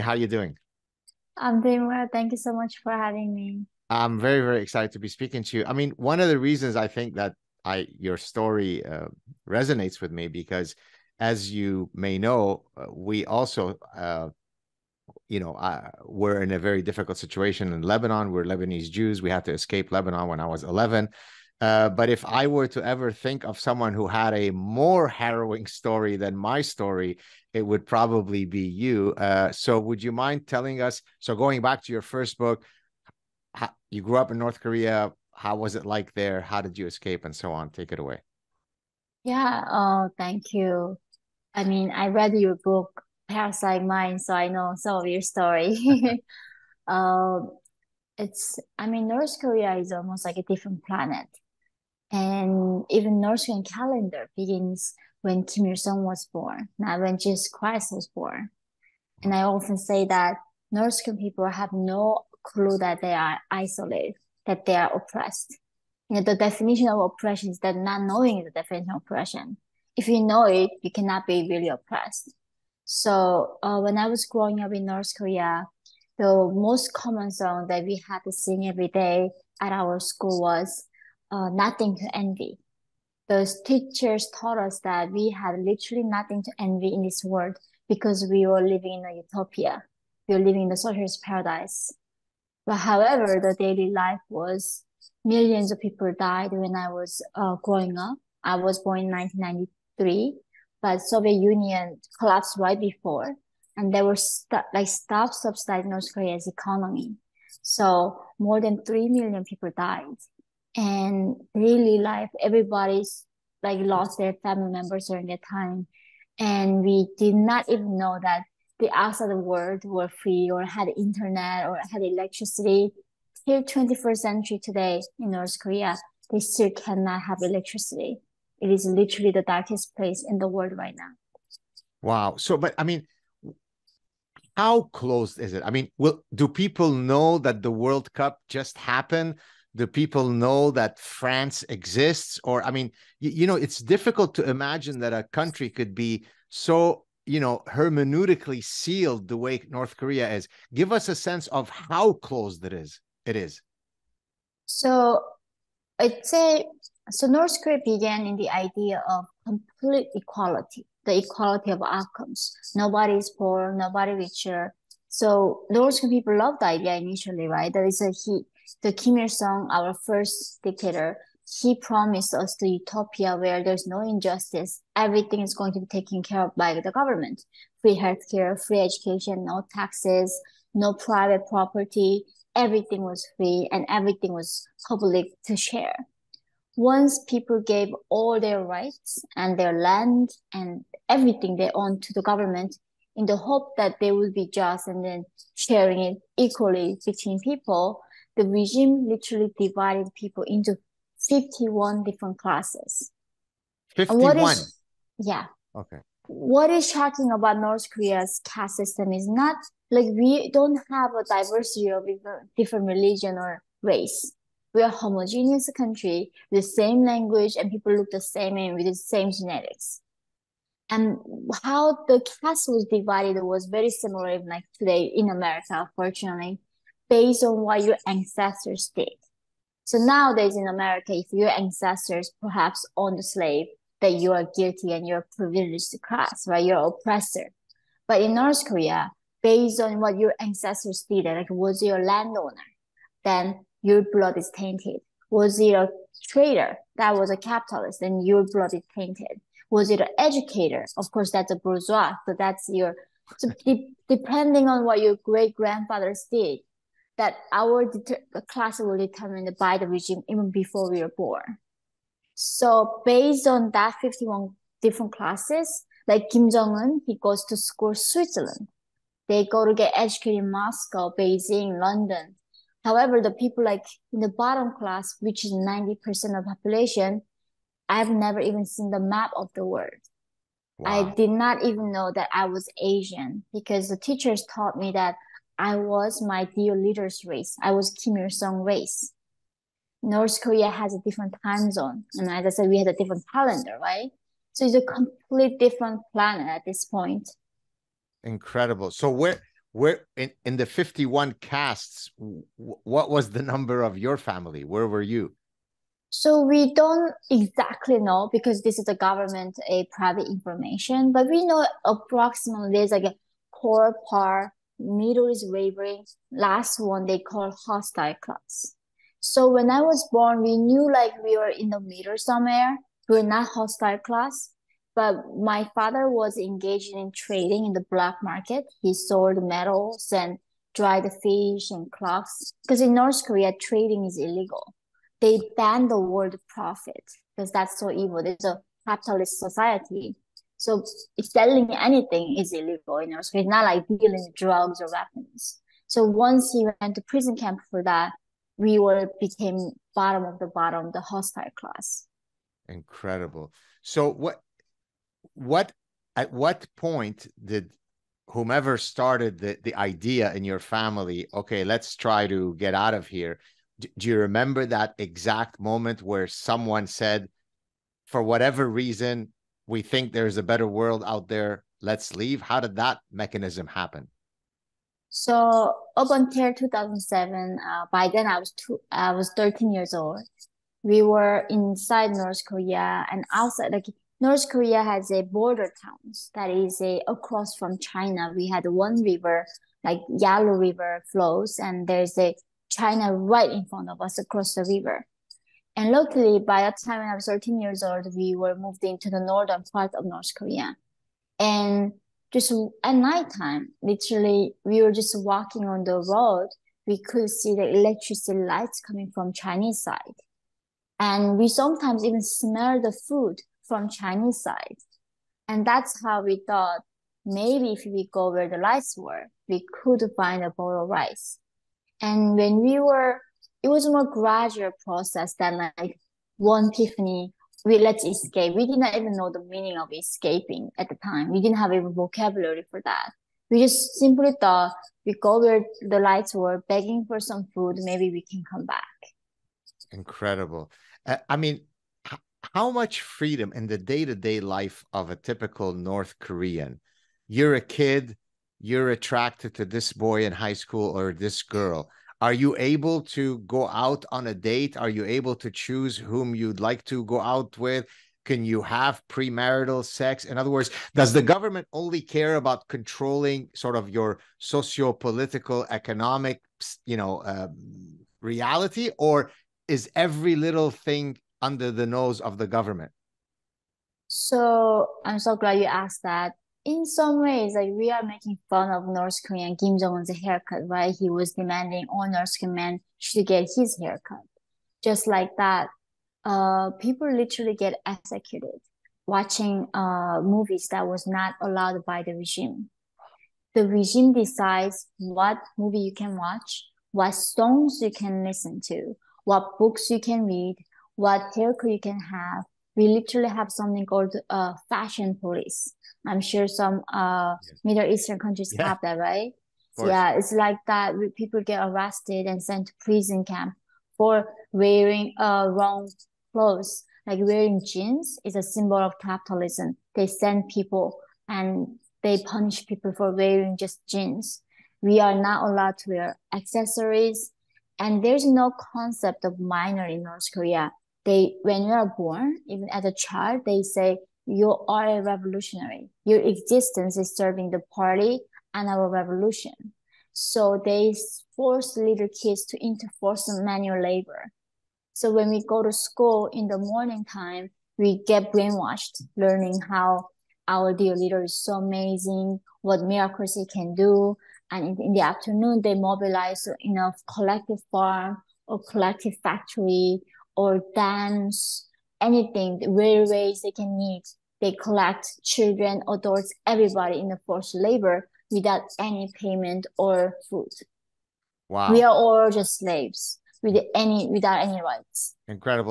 How you doing? I'm doing well. Thank you so much for having me. I'm very, very excited to be speaking to you. I mean, one of the reasons I think that your story resonates with me because, as you may know, we also, we're in a very difficult situation in Lebanon. We're Lebanese Jews. We had to escape Lebanon when I was 11. But if I were to ever think of someone who had a more harrowing story than my story, it would probably be you. So, would you mind telling us? So, going back to your first book, you grew up in North Korea. How was it like there? How did you escape, and so on? Take it away. Yeah, oh, thank you. I mean, I read your book, Parasite Mind, so I know some of your story. Um, North Korea is almost like a different planet. And even North Korean calendar begins when Kim Il-sung was born, not when Jesus Christ was born. And I often say that North Korean people have no clue that they are isolated, that they are oppressed. The definition of oppression is that not knowing is the definition of oppression. If you know it, you cannot be really oppressed. So when I was growing up in North Korea, the most common song that we had to sing every day at our school was Nothing to Envy. Those teachers taught us that we had literally nothing to envy in this world because we were living in a utopia. We were living in the socialist paradise. But however, the daily life was millions of people died when I was growing up. I was born in 1993, but Soviet Union collapsed right before, and they were stop subsidizing North Korea's economy. So more than 3 million people died, and daily life, everybody's like lost their family members during that time, and we did not even know that the outside world were free or had internet or had electricity. Till 21st century today in North Korea, they still cannot have electricity. It is literally the darkest place in the world right now. Wow. So, but I mean, how close is it? I mean, do people know that the World Cup just happened? Do people know that France exists? Or, I mean, it's difficult to imagine that a country could be so, hermeneutically sealed the way North Korea is. Give us a sense of how closed it is. It is. So I'd say so North Korea began in the idea of complete equality, the equality of outcomes. Nobody is poor, nobody richer. So North Korean people loved the idea initially, right? That is the Kim Il-sung, our first dictator, he promised us the utopia where there's no injustice. Everything is going to be taken care of by the government. Free healthcare, free education, no taxes, no private property. Everything was free and everything was public to share. Once people gave all their rights and their land and everything they owned to the government in the hope that they would be just and then sharing it equally between people, the regime literally divided people into 51 different classes. And 51. yeah, Okay. what is shocking about North Korea's caste system is not like we don't have a diversity of different religion or race. We are a homogeneous country with the same language and people look the same and with the same genetics. And how the caste was divided was very similar like today in America, fortunately, based on what your ancestors did. So nowadays in America, if your ancestors perhaps owned a slave, that you are guilty and you're a privileged class, right? You're oppressor. But in North Korea, based on what your ancestors did, like was you a landowner, then your blood is tainted. Was it a trader? That was a capitalist, then your blood is tainted. Was it an educator? Of course, that's a bourgeois. So that's your, so depending on what your great grandfathers did, that our class will be determined by the regime even before we were born. So based on that 51 different classes, like Kim Jong-un, he goes to school Switzerland. They go to get educated in Moscow, Beijing, London. However, the people like in the bottom class, which is 90% of the population, I've never even seen the map of the world. I Wow. did not even know that I was Asian because the teachers taught me that I was my dear leader's race. I was Kim Il-sung race. North Korea has a different time zone. And as I said, we had a different calendar, right? So it's a complete different planet at this point. Incredible. So where in the 51 castes, what was the number of your family? Where were you? So we don't exactly know because this is a government, a private information, but we know approximately there's like a core par, middle is wavering, last one they call hostile class. So when I was born, we knew like we were in the middle somewhere. We were not hostile class, but my father was engaged in trading in the black market. He sold metals and dried fish and clocks because in North Korea trading is illegal. They ban the word profit because that's so evil. There's a capitalist society. So if selling anything is illegal in North Korea. It's not like dealing drugs or weapons. So once he went to prison camp for that, we were became bottom of the bottom, the hostile class. Incredible. So what at what point did whomever started the idea in your family, okay, let's try to get out of here? Do you remember that exact moment where someone said, for whatever reason, we think there's a better world out there, let's leave? How did that mechanism happen? So up until 2007, by then I was 13 years old. We were inside North Korea and outside, like North Korea has a border towns that is a across from China. We had one river, like Yalu River flows, and there's a China right in front of us across the river. And luckily, by the time when I was 13 years old, we were moved into the northern part of North Korea. And just at nighttime, literally, we were just walking on the road. We could see the electricity lights coming from Chinese side. And we sometimes even smell the food from Chinese side. And that's how we thought maybe if we go where the lights were, we could find a bowl of rice. And when we were, it was a more gradual process than like one epiphany, we let's escape. We did not even know the meaning of escaping at the time. We didn't have a vocabulary for that. We just simply thought we go where the lights were, begging for some food, maybe we can come back. Incredible. I mean, how much freedom in the day-to-day life of a typical North Korean? You're a kid, you're attracted to this boy in high school or this girl. Are you able to go out on a date? Are you able to choose whom you'd like to go out with? Can you have premarital sex? In other words, does the government only care about controlling sort of your socio-political, economic, reality, or is every little thing under the nose of the government? So I'm so glad you asked that. In some ways, like we are making fun of North Korean Kim Jong-un's haircut, right? He was demanding all North Korean men should get his haircut. Just like that, people literally get executed watching movies that was not allowed by the regime. The regime decides what movie you can watch, what songs you can listen to, what books you can read, what haircut you can have. We literally have something called fashion police. I'm sure some Middle Eastern countries Yeah, have that, right? of So course. yeah, it's like that. People get arrested and sent to prison camp for wearing wrong clothes. Like wearing jeans is a symbol of capitalism. They send people and they punish people for wearing just jeans. We are not allowed to wear accessories, and there's no concept of minor in North Korea. They, when you are born, even as a child, they say you are a revolutionary. Your existence is serving the party and our revolution. So they force little kids to enforce manual labor. So when we go to school in the morning time, we get brainwashed, learning how our dear leader is so amazing, what miracles he can do. And in the afternoon, they mobilize enough collective farm or collective factory or dance, anything, railways they can meet. They collect children, adults, everybody in the forced labor without any payment or food. We Wow. are all just slaves without any rights. Incredible.